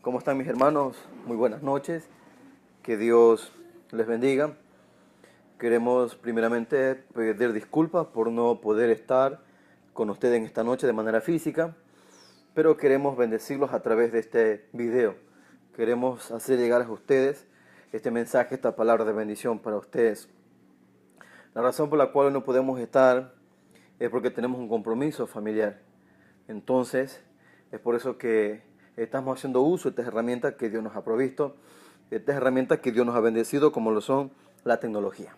¿Cómo están mis hermanos? Muy buenas noches. Que Dios les bendiga. Queremos primeramente pedir disculpas por no poder estar con ustedes en esta noche de manera física, pero queremos bendecirlos a través de este video. Queremos hacer llegar a ustedes este mensaje, esta palabra de bendición para ustedes. La razón por la cual no podemos estar es porque tenemos un compromiso familiar. Entonces, es por eso que estamos haciendo uso de estas herramientas que Dios nos ha provisto, estas herramientas que Dios nos ha bendecido, como lo son la tecnología.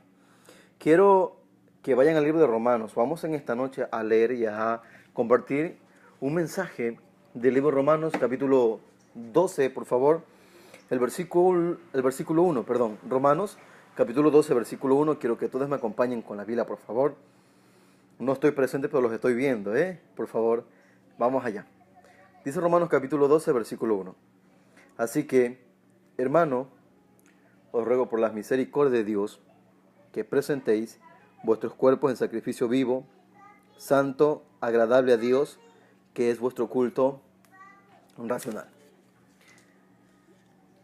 Quiero que vayan al libro de Romanos. Vamos en esta noche a leer y a compartir un mensaje del libro de Romanos, capítulo 12, por favor. El versículo 1, perdón. Romanos, capítulo 12, versículo 1. Quiero que todos me acompañen con la Biblia, por favor. No estoy presente, pero los estoy viendo, Por favor, vamos allá. Dice Romanos capítulo 12, versículo 1. Así que, hermano, os ruego por las misericordias de Dios que presentéis vuestros cuerpos en sacrificio vivo, santo, agradable a Dios, que es vuestro culto racional.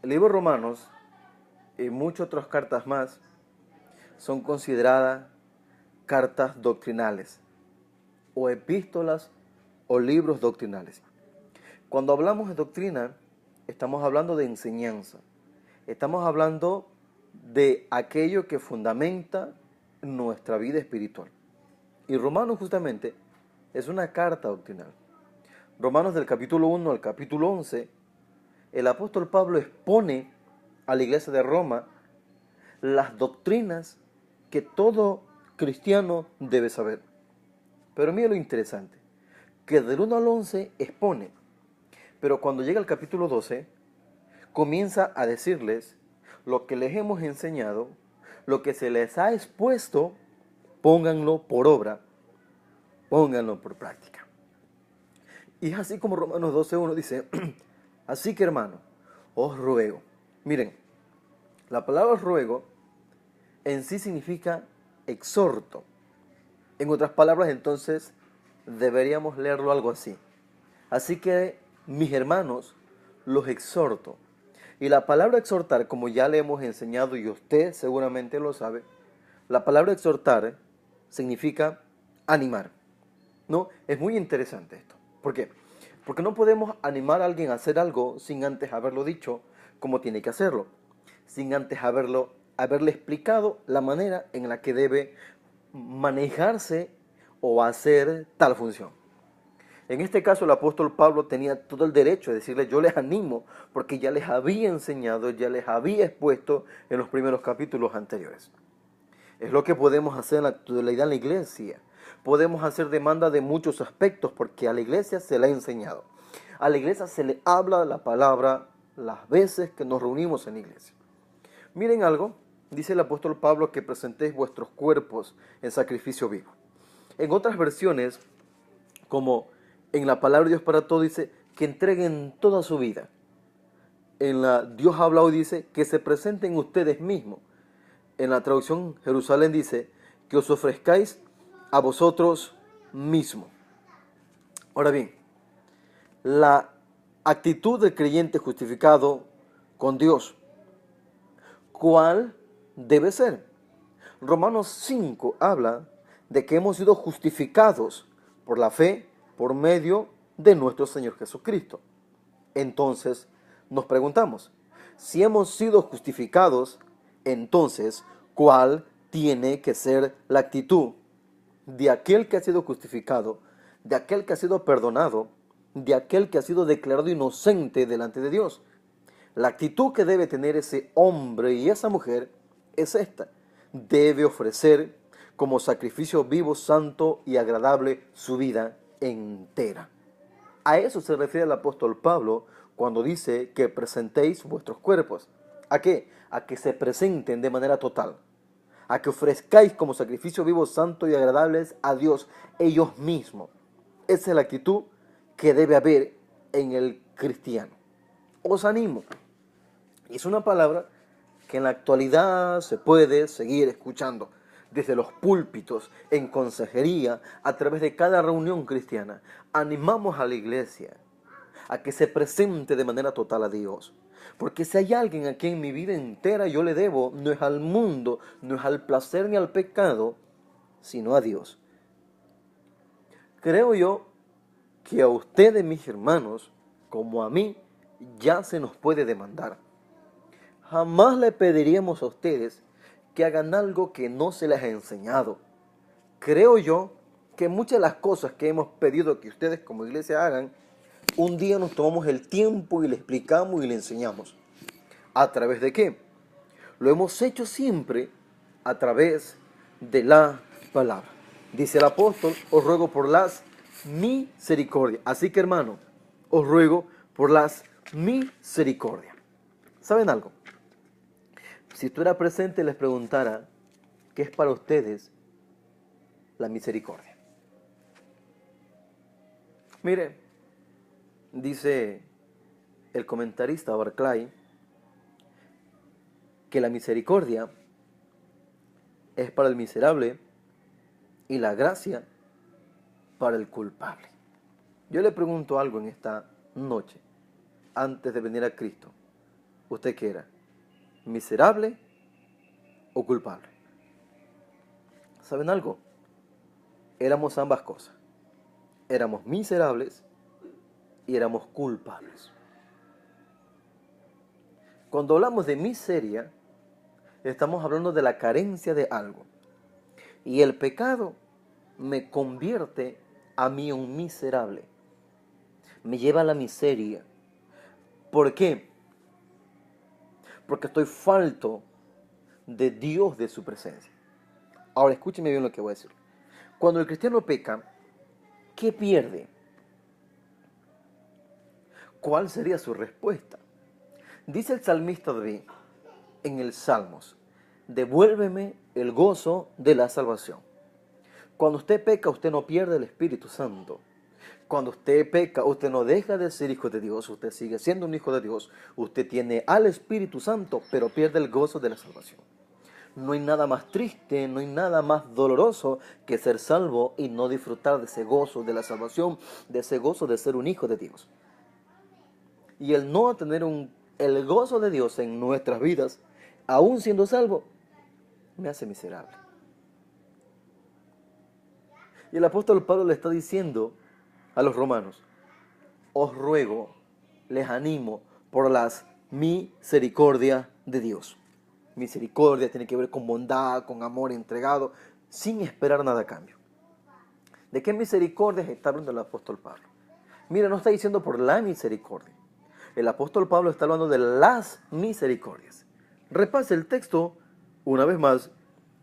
El libro de Romanos y muchas otras cartas más son consideradas cartas doctrinales o epístolas o libros doctrinales. Cuando hablamos de doctrina, estamos hablando de enseñanza. Estamos hablando de aquello que fundamenta nuestra vida espiritual. Y Romanos justamente es una carta doctrinal. Romanos del capítulo 1 al capítulo 11, el apóstol Pablo expone a la iglesia de Roma las doctrinas que todo cristiano debe saber. Pero mira lo interesante, que del 1 al 11 expone, pero cuando llega al capítulo 12, comienza a decirles lo que les hemos enseñado, lo que se les ha expuesto, pónganlo por obra, pónganlo por práctica. Y es así como Romanos 12:1 dice, así que hermano, os ruego. Miren, la palabra ruego en sí significa exhorto. En otras palabras, entonces, deberíamos leerlo algo así. Así que, mis hermanos, los exhorto. Y la palabra exhortar, como ya le hemos enseñado y usted seguramente lo sabe, la palabra exhortar significa animar. ¿No? Es muy interesante esto. ¿Por qué? Porque no podemos animar a alguien a hacer algo sin antes haberlo dicho cómo tiene que hacerlo, sin antes haberle explicado la manera en la que debe manejarse o hacer tal función. En este caso el apóstol Pablo tenía todo el derecho de decirle yo les animo porque ya les había enseñado, ya les había expuesto en los primeros capítulos anteriores. Es lo que podemos hacer en la actualidad en la iglesia. Podemos hacer demanda de muchos aspectos porque a la iglesia se le ha enseñado. A la iglesia se le habla la palabra las veces que nos reunimos en la iglesia. Miren algo, dice el apóstol Pablo que presentéis vuestros cuerpos en sacrificio vivo. En otras versiones, como en la palabra de Dios para todos, dice que entreguen toda su vida. En la Dios habla hoy dice que se presenten ustedes mismos. En la traducción Jerusalén dice que os ofrezcáis a vosotros mismos. Ahora bien, la actitud del creyente justificado con Dios, ¿cuál debe ser? Romanos 5 habla de que hemos sido justificados por la fe por medio de nuestro Señor Jesucristo. Entonces nos preguntamos, si hemos sido justificados, entonces, ¿cuál tiene que ser la actitud de aquel que ha sido justificado, de aquel que ha sido perdonado, de aquel que ha sido declarado inocente delante de Dios? La actitud que debe tener ese hombre y esa mujer es esta. Debe ofrecer como sacrificio vivo, santo y agradable su vida entera. A eso se refiere el apóstol Pablo cuando dice que presentéis vuestros cuerpos. ¿A qué? A que se presenten de manera total. A que ofrezcáis como sacrificio vivo, santo y agradables a Dios ellos mismos. Esa es la actitud que debe haber en el cristiano. Os animo. Y es una palabra que en la actualidad se puede seguir escuchando desde los púlpitos, en consejería, a través de cada reunión cristiana. Animamos a la iglesia a que se presente de manera total a Dios. Porque si hay alguien a quien mi vida entera yo le debo, no es al mundo, no es al placer ni al pecado, sino a Dios. Creo yo que a ustedes, mis hermanos, como a mí, ya se nos puede demandar. Jamás le pediríamos a ustedes que hagan algo que no se les ha enseñado. Creo yo que muchas de las cosas que hemos pedido que ustedes como iglesia hagan, un día nos tomamos el tiempo y le explicamos y le enseñamos. ¿A través de qué? Lo hemos hecho siempre a través de la palabra. Dice el apóstol, os ruego por las misericordias. Así que hermano, os ruego por las misericordias. ¿Saben algo? Si estuviera presente les preguntara, ¿qué es para ustedes la misericordia? Mire, dice el comentarista Barclay que la misericordia es para el miserable y la gracia para el culpable. Yo le pregunto algo en esta noche, antes de venir a Cristo. ¿Usted qué era? ¿Miserable o culpable? ¿Saben algo? Éramos ambas cosas. Éramos miserables y éramos culpables. Cuando hablamos de miseria, estamos hablando de la carencia de algo. Y el pecado me convierte a mí un miserable. Me lleva a la miseria. ¿Por qué? Porque estoy falto de Dios, de su presencia. Ahora escúcheme bien lo que voy a decir. Cuando el cristiano peca, ¿qué pierde? ¿Cuál sería su respuesta? Dice el salmista David en el Salmos, devuélveme el gozo de la salvación. Cuando usted peca, usted no pierde el Espíritu Santo. Cuando usted peca, usted no deja de ser hijo de Dios, usted sigue siendo un hijo de Dios, usted tiene al Espíritu Santo, pero pierde el gozo de la salvación. No hay nada más triste, no hay nada más doloroso que ser salvo y no disfrutar de ese gozo de la salvación, de ese gozo de ser un hijo de Dios. Y el no tener el gozo de Dios en nuestras vidas, aún siendo salvo, me hace miserable. Y el apóstol Pablo le está diciendo a los romanos, os ruego, les animo por las misericordias de Dios. Misericordia tiene que ver con bondad, con amor entregado, sin esperar nada a cambio. ¿De qué misericordia está hablando el apóstol Pablo? Mira, no está diciendo por la misericordia. El apóstol Pablo está hablando de las misericordias. Repase el texto una vez más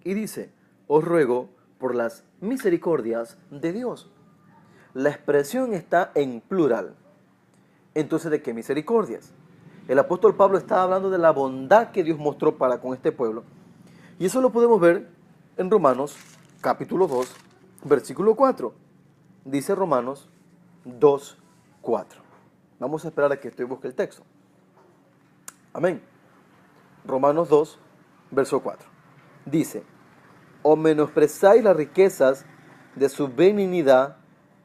y dice, os ruego por las misericordias de Dios. La expresión está en plural. Entonces, ¿de qué misericordias? El apóstol Pablo está hablando de la bondad que Dios mostró para con este pueblo. Y eso lo podemos ver en Romanos capítulo 2, versículo 4. Dice Romanos 2, 4. Vamos a esperar a que esto busque el texto. Amén. Romanos 2, verso 4. Dice, o menosprezáis las riquezas de su benignidad,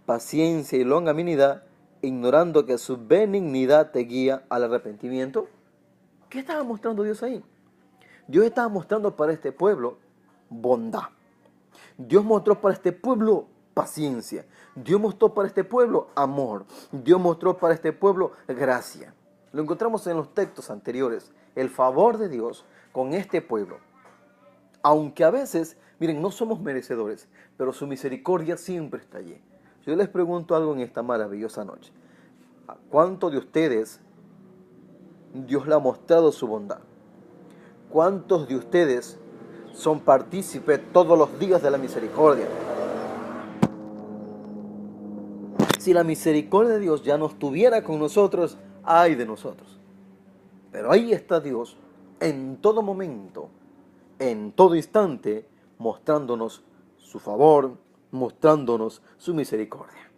paciencia y longanimidad, ignorando que su benignidad te guía al arrepentimiento. ¿Qué estaba mostrando Dios ahí? Dios estaba mostrando para este pueblo bondad. Dios mostró para este pueblo paciencia. Dios mostró para este pueblo amor. Dios mostró para este pueblo gracia. Lo encontramos en los textos anteriores. El favor de Dios con este pueblo. Aunque a veces, miren, no somos merecedores, pero su misericordia siempre está allí. Yo les pregunto algo en esta maravillosa noche. ¿A cuántos de ustedes Dios le ha mostrado su bondad? ¿Cuántos de ustedes son partícipes todos los días de la misericordia? Si la misericordia de Dios ya no estuviera con nosotros, ay de nosotros. Pero ahí está Dios en todo momento, en todo instante, mostrándonos su favor, mostrándonos su misericordia.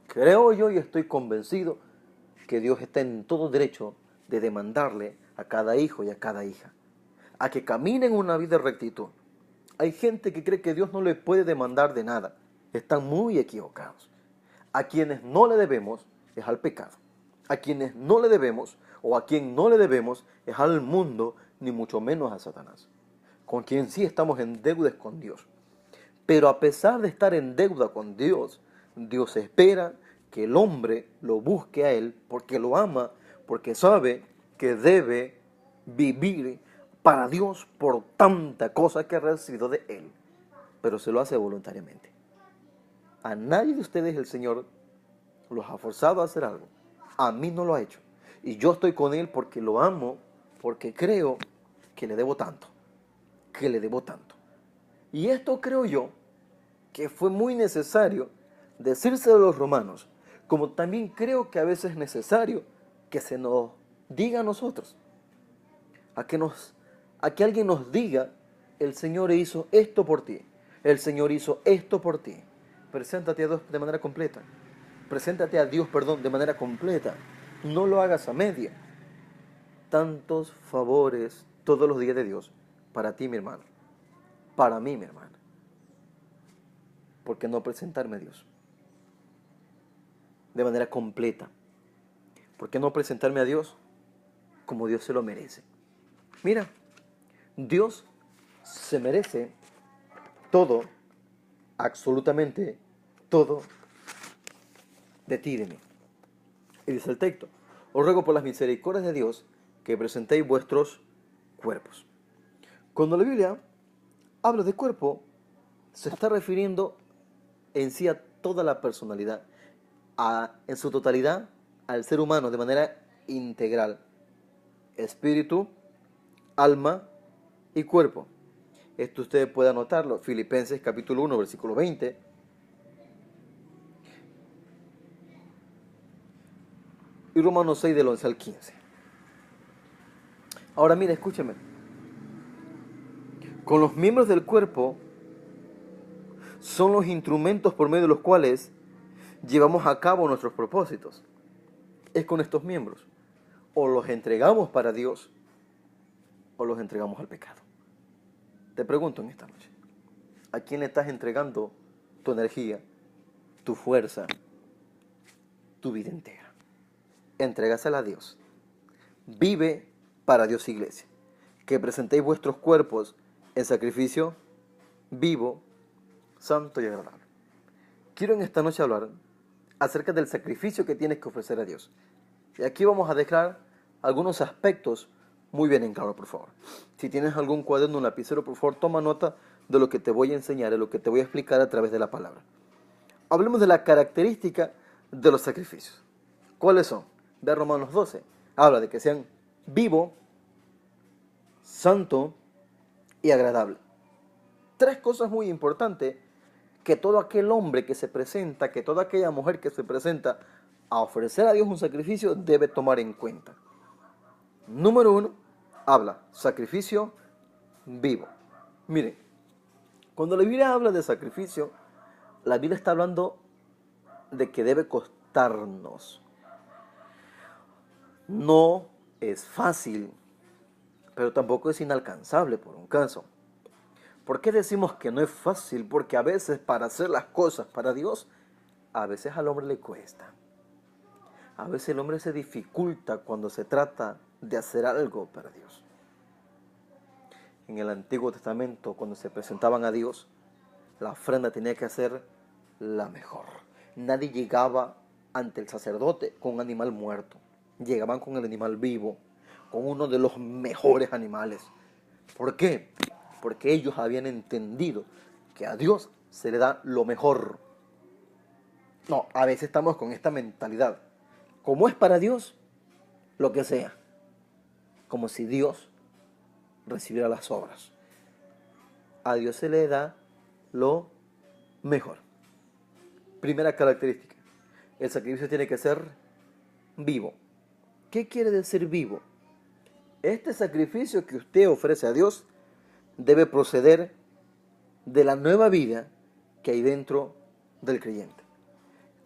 Creo yo y estoy convencido que Dios está en todo derecho de demandarle a cada hijo y a cada hija a que caminen una vida de rectitud. Hay gente que cree que Dios no le puede demandar de nada. Están muy equivocados. A quienes no le debemos es al pecado. A quienes no le debemos, o a quien no le debemos, es al mundo, ni mucho menos a Satanás, con quien sí estamos en deudas con Dios. Pero a pesar de estar en deuda con Dios, Dios espera que el hombre lo busque a Él porque lo ama, porque sabe que debe vivir para Dios por tanta cosa que ha recibido de Él. Pero se lo hace voluntariamente. A nadie de ustedes el Señor los ha forzado a hacer algo. A mí no lo ha hecho. Y yo estoy con Él porque lo amo, porque creo que le debo tanto. Que le debo tanto. Y esto creo yo que fue muy necesario decírselo a los romanos, como también creo que a veces es necesario que se nos diga a nosotros, a que alguien nos diga, el Señor hizo esto por ti, el Señor hizo esto por ti. Preséntate a Dios de manera completa, preséntate a Dios, perdón, de manera completa, no lo hagas a media. Tantos favores todos los días de Dios para ti, mi hermano, para mí, mi hermana. ¿Por qué no presentarme a Dios de manera completa? ¿Por qué no presentarme a Dios como Dios se lo merece? Mira, Dios se merece todo, absolutamente todo, de ti y de mí. Y dice el texto: os ruego por las misericordias de Dios que presentéis vuestros cuerpos. Cuando la Biblia habla de cuerpo, se está refiriendo en sí a toda la personalidad, en su totalidad al ser humano de manera integral: espíritu, alma y cuerpo. Esto ustedes pueden anotarlo, Filipenses capítulo 1, versículo 20. Y Romanos 6 del 11 al 15. Ahora mira, escúchame. Con los miembros del cuerpo son los instrumentos por medio de los cuales llevamos a cabo nuestros propósitos. Es con estos miembros. O los entregamos para Dios o los entregamos al pecado. Te pregunto en esta noche, ¿a quién le estás entregando tu energía, tu fuerza, tu vida entera? Entrégasela a Dios. Vive para Dios, iglesia. Que presentéis vuestros cuerpos en sacrificio vivo, santo y agradable. Quiero en esta noche hablar acerca del sacrificio que tienes que ofrecer a Dios. Y aquí vamos a dejar algunos aspectos muy bien en claro, por favor. Si tienes algún cuaderno o un lapicero, por favor, toma nota de lo que te voy a enseñar, de lo que te voy a explicar a través de la palabra. Hablemos de la característica de los sacrificios. ¿Cuáles son? Ve Romanos 12. Habla de que sean vivo, santo y agradable. Tres cosas muy importantes que todo aquel hombre que se presenta, que toda aquella mujer que se presenta a ofrecer a Dios un sacrificio debe tomar en cuenta. Número 1, habla sacrificio vivo. Miren, cuando la Biblia habla de sacrificio, la Biblia está hablando de que debe costarnos. No es fácil, pero tampoco es inalcanzable por un caso. ¿Por qué decimos que no es fácil? Porque a veces para hacer las cosas para Dios, a veces al hombre le cuesta. A veces el hombre se dificulta cuando se trata de hacer algo para Dios. En el Antiguo Testamento, cuando se presentaban a Dios, la ofrenda tenía que ser la mejor. Nadie llegaba ante el sacerdote con un animal muerto. Llegaban con el animal vivo, con uno de los mejores animales. ¿Por qué? Porque ellos habían entendido que a Dios se le da lo mejor. No, a veces estamos con esta mentalidad. Como es para Dios, lo que sea. Como si Dios recibiera las obras. A Dios se le da lo mejor. Primera característica. El sacrificio tiene que ser vivo. ¿Qué quiere decir vivo? Este sacrificio que usted ofrece a Dios debe proceder de la nueva vida que hay dentro del creyente.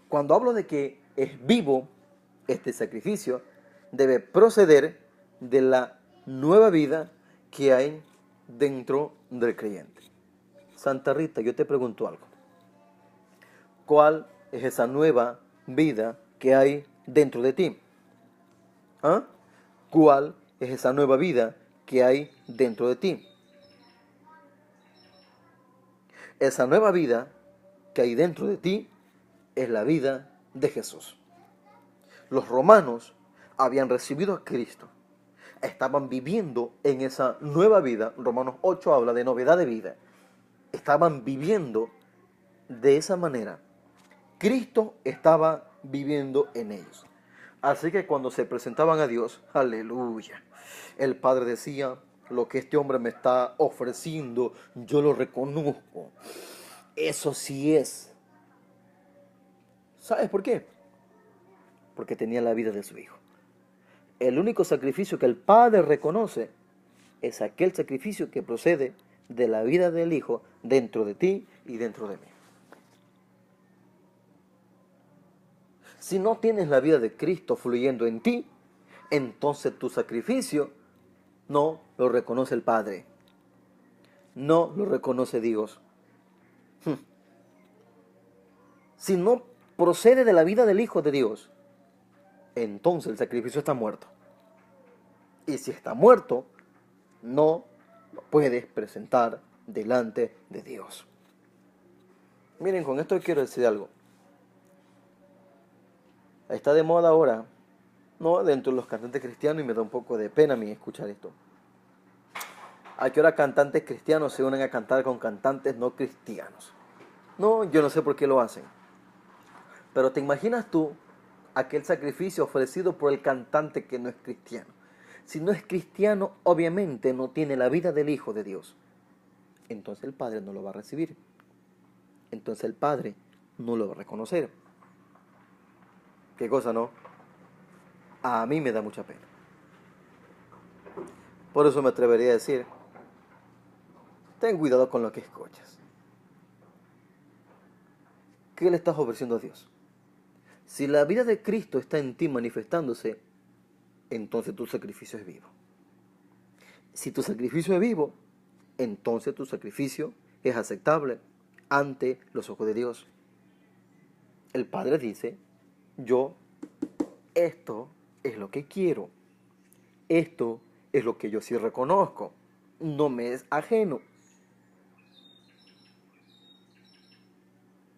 Cuando hablo de que es vivo, este sacrificio debe proceder de la nueva vida que hay dentro del creyente. Santa Rita, yo te pregunto algo. ¿Cuál es esa nueva vida que hay dentro de ti? ¿Ah? ¿Cuál es esa nueva vida que hay dentro de ti? Esa nueva vida que hay dentro de ti es la vida de Jesús. Los romanos habían recibido a Cristo, estaban viviendo en esa nueva vida. Romanos 8 habla de novedad de vida. Estaban viviendo de esa manera. Cristo estaba viviendo en ellos. Así que cuando se presentaban a Dios, aleluya, el Padre decía: lo que este hombre me está ofreciendo, yo lo reconozco. Eso sí es. ¿Sabes por qué? Porque tenía la vida de su Hijo. El único sacrificio que el Padre reconoce es aquel sacrificio que procede de la vida del Hijo dentro de ti y dentro de mí. Si no tienes la vida de Cristo fluyendo en ti, entonces tu sacrificio no lo reconoce el Padre, no lo reconoce Dios. Si no procede de la vida del Hijo de Dios, entonces el sacrificio está muerto. Y si está muerto, no lo puedes presentar delante de Dios. Miren, con esto quiero decir algo. Está de moda ahora, ¿no?, dentro de los cantantes cristianos, y me da un poco de pena a mí escuchar esto. ¿A qué hora cantantes cristianos se unen a cantar con cantantes no cristianos? No, yo no sé por qué lo hacen. Pero ¿te imaginas tú aquel sacrificio ofrecido por el cantante que no es cristiano? Si no es cristiano, obviamente no tiene la vida del Hijo de Dios. Entonces el Padre no lo va a recibir. Entonces el Padre no lo va a reconocer. ¿Qué cosa, no? A mí me da mucha pena. Por eso me atrevería a decir: ten cuidado con lo que escuchas. ¿Qué le estás ofreciendo a Dios? Si la vida de Cristo está en ti manifestándose, entonces tu sacrificio es vivo. Si tu sacrificio es vivo, entonces tu sacrificio es aceptable ante los ojos de Dios. El Padre dice: yo, esto es lo que quiero. Esto es lo que yo sí reconozco. No me es ajeno.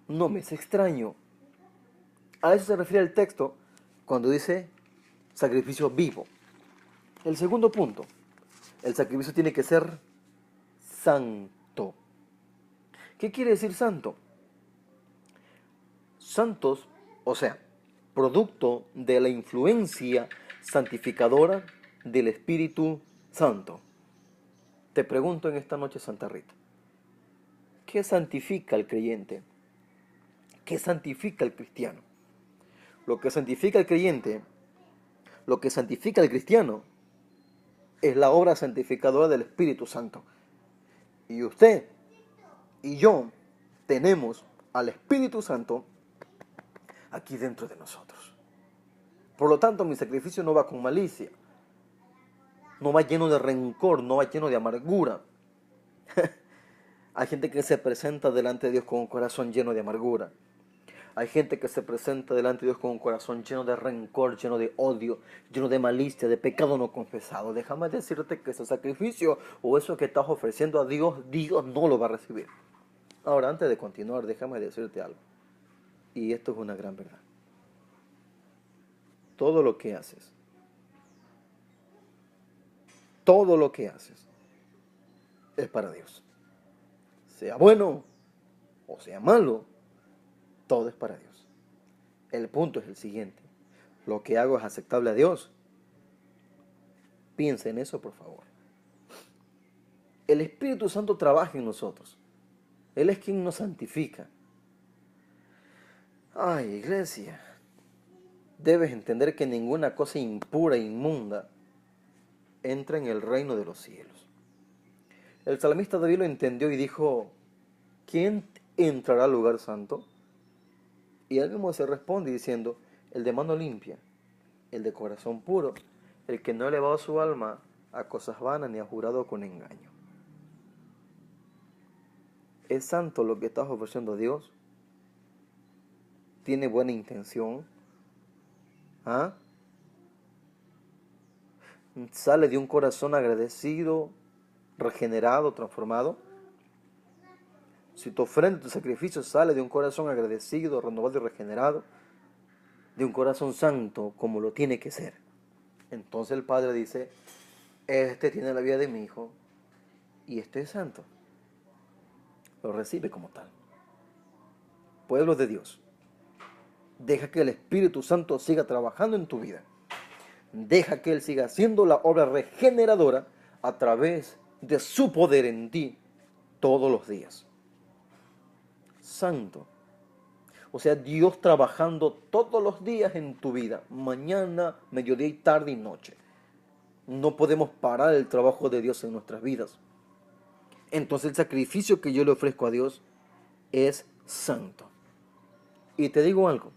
No me es extraño. A eso se refiere el texto cuando dice sacrificio vivo. El segundo punto: el sacrificio tiene que ser santo. ¿Qué quiere decir santo? Santos, o sea, producto de la influencia santificadora del Espíritu Santo. Te pregunto en esta noche, Santa Rita, ¿qué santifica al creyente? ¿Qué santifica al cristiano? Lo que santifica al creyente, lo que santifica al cristiano, es la obra santificadora del Espíritu Santo. Y usted y yo tenemos al Espíritu Santo aquí dentro de nosotros. Por lo tanto, mi sacrificio no va con malicia, no va lleno de rencor, no va lleno de amargura. Hay gente que se presenta delante de Dios con un corazón lleno de amargura. Hay gente que se presenta delante de Dios con un corazón lleno de rencor, lleno de odio, lleno de malicia, de pecado no confesado. Déjame decirte que ese sacrificio o eso que estás ofreciendo a Dios, Dios no lo va a recibir. Ahora, antes de continuar, déjame decirte algo. Y esto es una gran verdad. Todo lo que haces, todo lo que haces es para Dios. Sea bueno o sea malo, todo es para Dios. El punto es el siguiente: lo que hago es aceptable a Dios. Piensa en eso, por favor. El Espíritu Santo trabaja en nosotros. Él es quien nos santifica. Ay, iglesia, debes entender que ninguna cosa impura e inmunda entra en el reino de los cielos. El salmista David lo entendió y dijo: ¿quién entrará al lugar santo? Y él mismo se responde diciendo: el de mano limpia, el de corazón puro, el que no ha elevado su alma a cosas vanas ni ha jurado con engaño. ¿Es santo lo que estás ofreciendo a Dios? ¿Tiene buena intención? ¿Ah? sale de un corazón agradecido, regenerado, transformado, si tu ofrenda, tu sacrificio sale de un corazón agradecido, renovado y regenerado, de un corazón santo como lo tiene que ser, entonces el Padre dice, este tiene la vida de mi hijo y este es santo. Lo recibe como tal. Pueblo de Dios, deja que el Espíritu Santo siga trabajando en tu vida. Deja que Él siga haciendo la obra regeneradora a través de su poder en ti todos los días. Santo. O sea, Dios trabajando todos los días en tu vida, mañana, mediodía y tarde y noche. No podemos parar el trabajo de Dios en nuestras vidas. Entonces el sacrificio que yo le ofrezco a Dios es santo. Y te digo algo,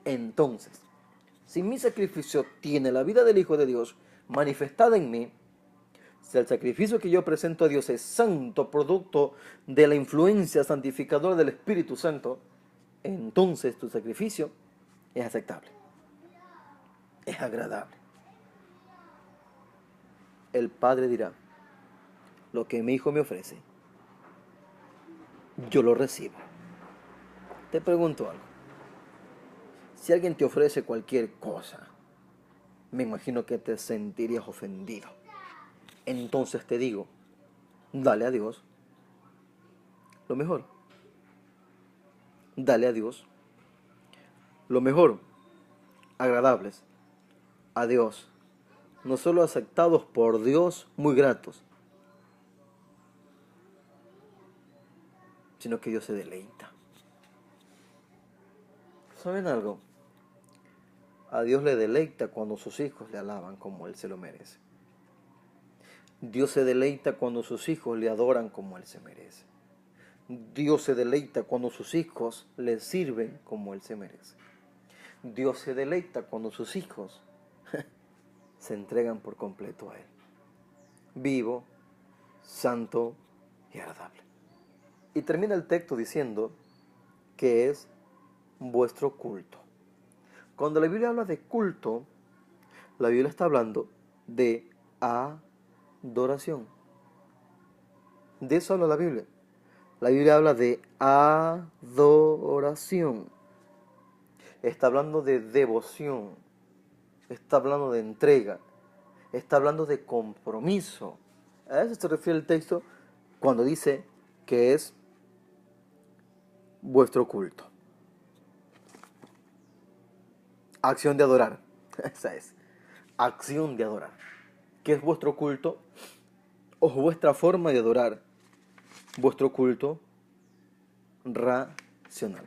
entonces, si mi sacrificio tiene la vida del Hijo de Dios manifestada en mí, si el sacrificio que yo presento a Dios es santo, producto de la influencia santificadora del Espíritu Santo, entonces tu sacrificio es aceptable, es agradable. El Padre dirá, lo que mi Hijo me ofrece, yo lo recibo. Te pregunto algo, si alguien te ofrece cualquier cosa, me imagino que te sentirías ofendido. Entonces te digo, dale a Dios lo mejor. Dale a Dios lo mejor, agradables a Dios, no solo aceptados por Dios, muy gratos, sino que Dios se deleita. ¿Saben algo? A Dios le deleita cuando sus hijos le alaban como Él se lo merece. Dios se deleita cuando sus hijos le adoran como Él se merece. Dios se deleita cuando sus hijos le sirven como Él se merece. Dios se deleita cuando sus hijos se entregan por completo a Él. Vivo, santo y agradable. Y termina el texto diciendo que es vuestro culto. Cuando la Biblia habla de culto, la Biblia está hablando de adoración. De eso habla la Biblia. La Biblia habla de adoración. Está hablando de devoción. Está hablando de entrega. Está hablando de compromiso. A eso se refiere el texto cuando dice que es vuestro culto. Acción de adorar. Esa es. Acción de adorar. ¿Qué es vuestro culto? O vuestra forma de adorar. Vuestro culto racional.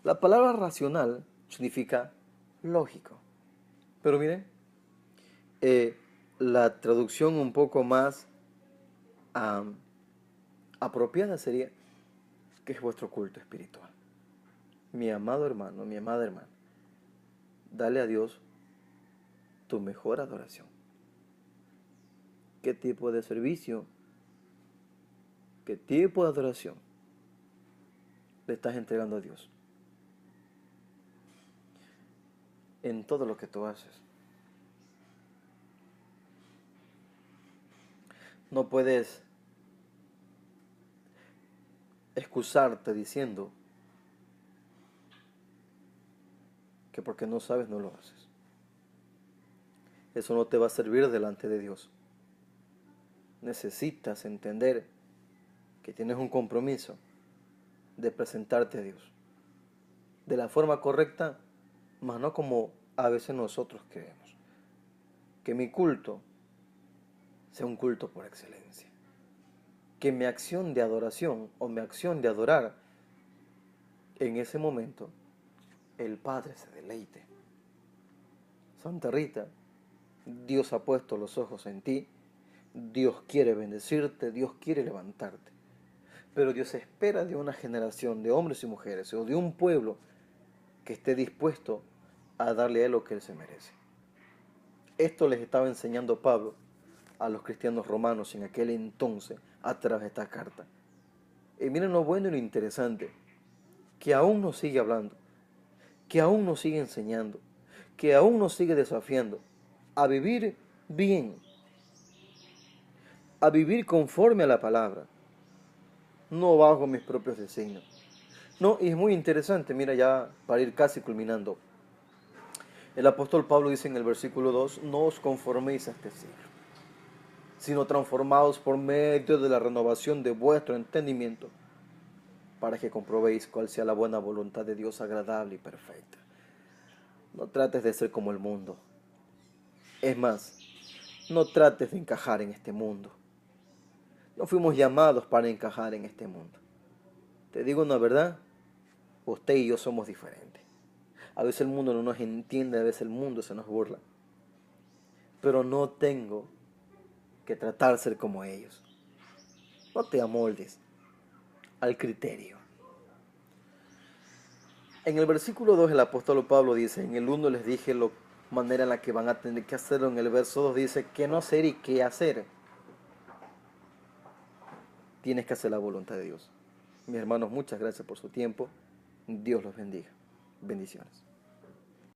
La palabra racional significa lógico. Pero miren, la traducción un poco más apropiada sería que es vuestro culto espiritual. Mi amado hermano, mi amada hermana, dale a Dios tu mejor adoración. ¿Qué tipo de servicio? ¿Qué tipo de adoración le estás entregando a Dios? En todo lo que tú haces. No puedes excusarte diciendo que porque no sabes no lo haces. Eso no te va a servir delante de Dios. Necesitas entender que tienes un compromiso de presentarte a Dios de la forma correcta, mas no como a veces nosotros creemos. Que mi culto sea un culto por excelencia. Que mi acción de adoración o mi acción de adorar en ese momento el Padre se deleite. Santa Rita, Dios ha puesto los ojos en ti, Dios quiere bendecirte, Dios quiere levantarte. Pero Dios espera de una generación de hombres y mujeres o de un pueblo que esté dispuesto a darle a Él lo que Él se merece. Esto les estaba enseñando Pablo a los cristianos romanos en aquel entonces a través de esta carta. Y miren lo bueno y lo interesante, que aún nos sigue hablando, que aún nos sigue enseñando, que aún nos sigue desafiando a vivir bien, a vivir conforme a la palabra, no bajo mis propios designios. No, y es muy interesante, mira, ya para ir casi culminando. El apóstol Pablo dice en el versículo 2, no os conforméis a este siglo, sino transformados por medio de la renovación de vuestro entendimiento, para que comprobéis cuál sea la buena voluntad de Dios agradable y perfecta. No trates de ser como el mundo. Es más, no trates de encajar en este mundo. No fuimos llamados para encajar en este mundo. Te digo una verdad, usted y yo somos diferentes. A veces el mundo no nos entiende, a veces el mundo se nos burla. Pero no tengo que tratar de ser como ellos. No te amoldes al criterio. En el versículo 2 el apóstol Pablo dice, en el 1 les dije la manera en la que van a tener que hacerlo, en el verso 2 dice qué no hacer y qué hacer. Tienes que hacer la voluntad de Dios. Mis hermanos, muchas gracias por su tiempo. Dios los bendiga. Bendiciones.